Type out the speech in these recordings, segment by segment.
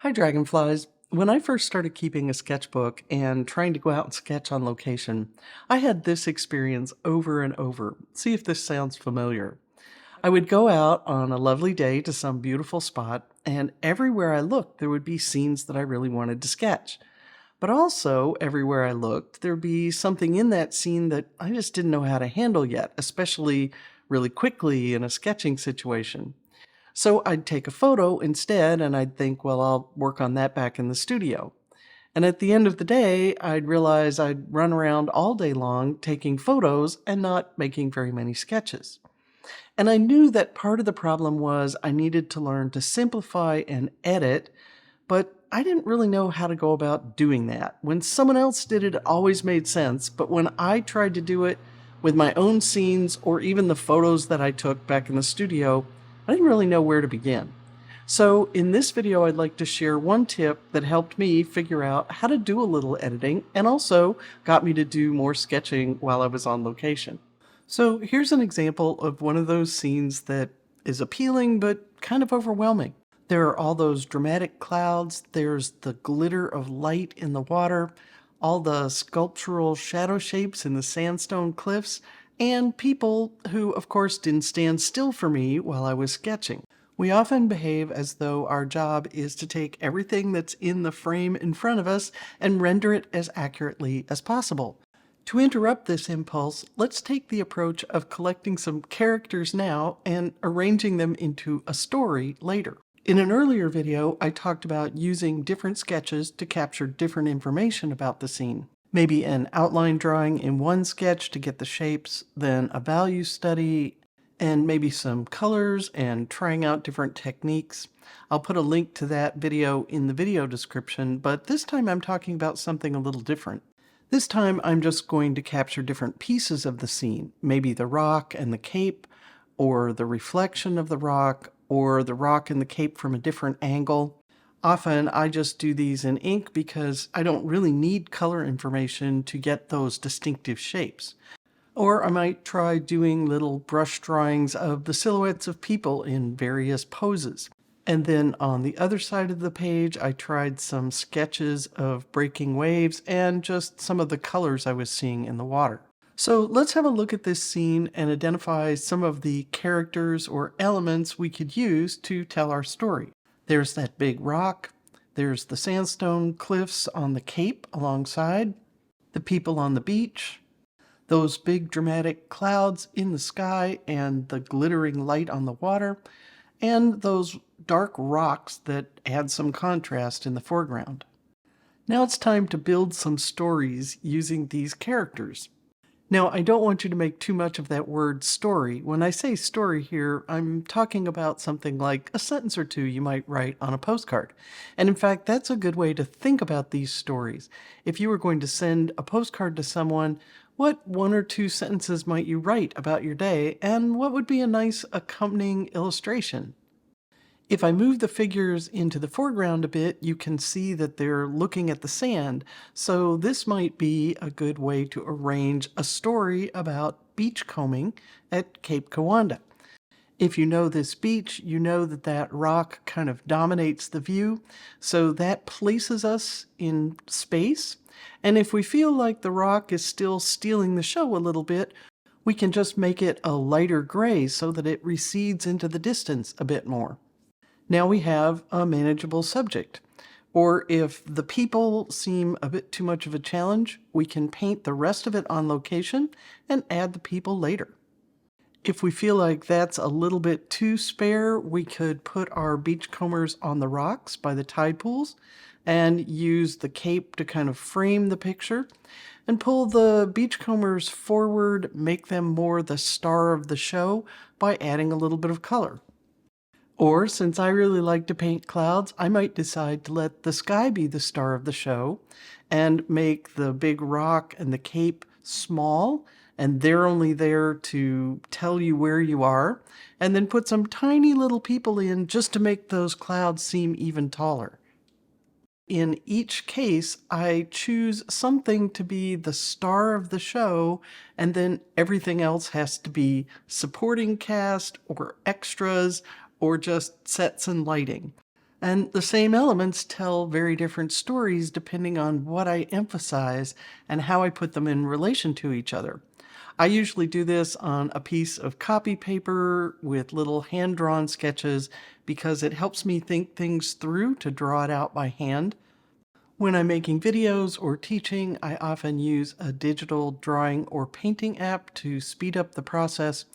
Hi, Dragonflies. When I first started keeping a sketchbook and trying to go out and sketch on location, I had this experience over and over. See if this sounds familiar. I would go out on a lovely day to some beautiful spot, and everywhere I looked, there would be scenes that I really wanted to sketch. But also, everywhere I looked, there'd be something in that scene that I just didn't know how to handle yet, especially really quickly in a sketching situation. So I'd take a photo instead, and I'd think, well, I'll work on that back in the studio. And at the end of the day, I'd realize I'd run around all day long taking photos and not making very many sketches. And I knew that part of the problem was I needed to learn to simplify and edit, but I didn't really know how to go about doing that. When someone else did it, it always made sense, but when I tried to do it with my own scenes or even the photos that I took back in the studio, I didn't really know where to begin. So in this video, I'd like to share one tip that helped me figure out how to do a little editing and also got me to do more sketching while I was on location. So here's an example of one of those scenes that is appealing but kind of overwhelming. There are all those dramatic clouds, there's the glitter of light in the water, all the sculptural shadow shapes in the sandstone cliffs, and people who, of course, didn't stand still for me while I was sketching. We often behave as though our job is to take everything that's in the frame in front of us and render it as accurately as possible. To interrupt this impulse, let's take the approach of collecting some characters now and arranging them into a story later. In an earlier video, I talked about using different sketches to capture different information about the scene. Maybe an outline drawing in one sketch to get the shapes, then a value study, and maybe some colors and trying out different techniques. I'll put a link to that video in the video description, but this time I'm talking about something a little different. This time I'm just going to capture different pieces of the scene, maybe the rock and the cape, or the reflection of the rock, or the rock and the cape from a different angle. Often I just do these in ink because I don't really need color information to get those distinctive shapes. Or I might try doing little brush drawings of the silhouettes of people in various poses. And then on the other side of the page, I tried some sketches of breaking waves and just some of the colors I was seeing in the water. So let's have a look at this scene and identify some of the characters or elements we could use to tell our story. There's that big rock, there's the sandstone cliffs on the cape alongside, the people on the beach, those big dramatic clouds in the sky and the glittering light on the water, and those dark rocks that add some contrast in the foreground. Now it's time to build some stories using these characters. Now, I don't want you to make too much of that word story. When I say story here, I'm talking about something like a sentence or two you might write on a postcard. And in fact, that's a good way to think about these stories. If you were going to send a postcard to someone, what one or two sentences might you write about your day, and what would be a nice accompanying illustration? If I move the figures into the foreground a bit, you can see that they're looking at the sand, so this might be a good way to arrange a story about beachcombing at Cape Kiwanda. If you know this beach, you know that that rock kind of dominates the view, so that places us in space. And if we feel like the rock is still stealing the show a little bit, we can just make it a lighter gray so that it recedes into the distance a bit more. Now we have a manageable subject. Or if the people seem a bit too much of a challenge, we can paint the rest of it on location and add the people later. If we feel like that's a little bit too spare, we could put our beachcombers on the rocks by the tide pools and use the cape to kind of frame the picture and pull the beachcombers forward, make them more the star of the show by adding a little bit of color. Or, since I really like to paint clouds, I might decide to let the sky be the star of the show and make the big rock and the cape small, and they're only there to tell you where you are, and then put some tiny little people in just to make those clouds seem even taller. In each case, I choose something to be the star of the show, and then everything else has to be supporting cast or extras or just sets and lighting. And the same elements tell very different stories depending on what I emphasize and how I put them in relation to each other. I usually do this on a piece of copy paper with little hand-drawn sketches because it helps me think things through to draw it out by hand. When I'm making videos or teaching, I often use a digital drawing or painting app to speed up the process.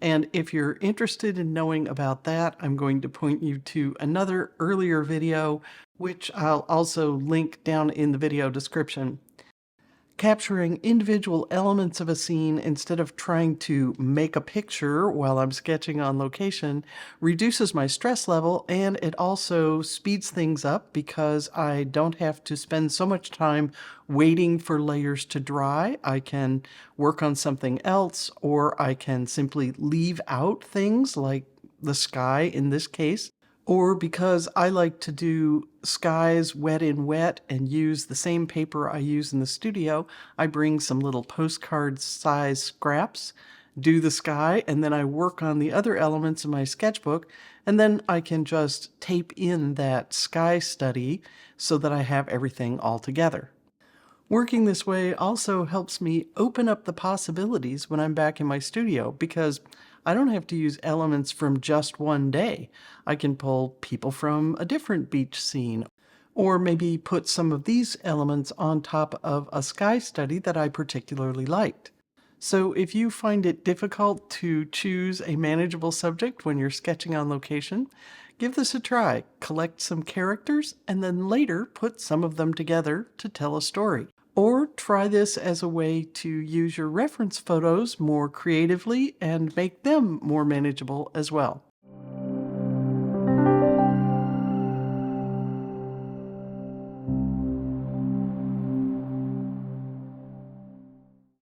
And if you're interested in knowing about that, I'm going to point you to another earlier video, which I'll also link down in the video description. Capturing individual elements of a scene instead of trying to make a picture while I'm sketching on location reduces my stress level, and it also speeds things up because I don't have to spend so much time waiting for layers to dry. I can work on something else, or I can simply leave out things like the sky in this case, or because I like to do skies wet in wet and use the same paper I use in the studio, I bring some little postcard size scraps, do the sky, and then I work on the other elements in my sketchbook, and then I can just tape in that sky study so that I have everything all together. Working this way also helps me open up the possibilities when I'm back in my studio because I don't have to use elements from just one day. I can pull people from a different beach scene, or maybe put some of these elements on top of a sky study that I particularly liked. So if you find it difficult to choose a manageable subject when you're sketching on location, give this a try. Collect some characters and then later put some of them together to tell a story. Or try this as a way to use your reference photos more creatively and make them more manageable as well.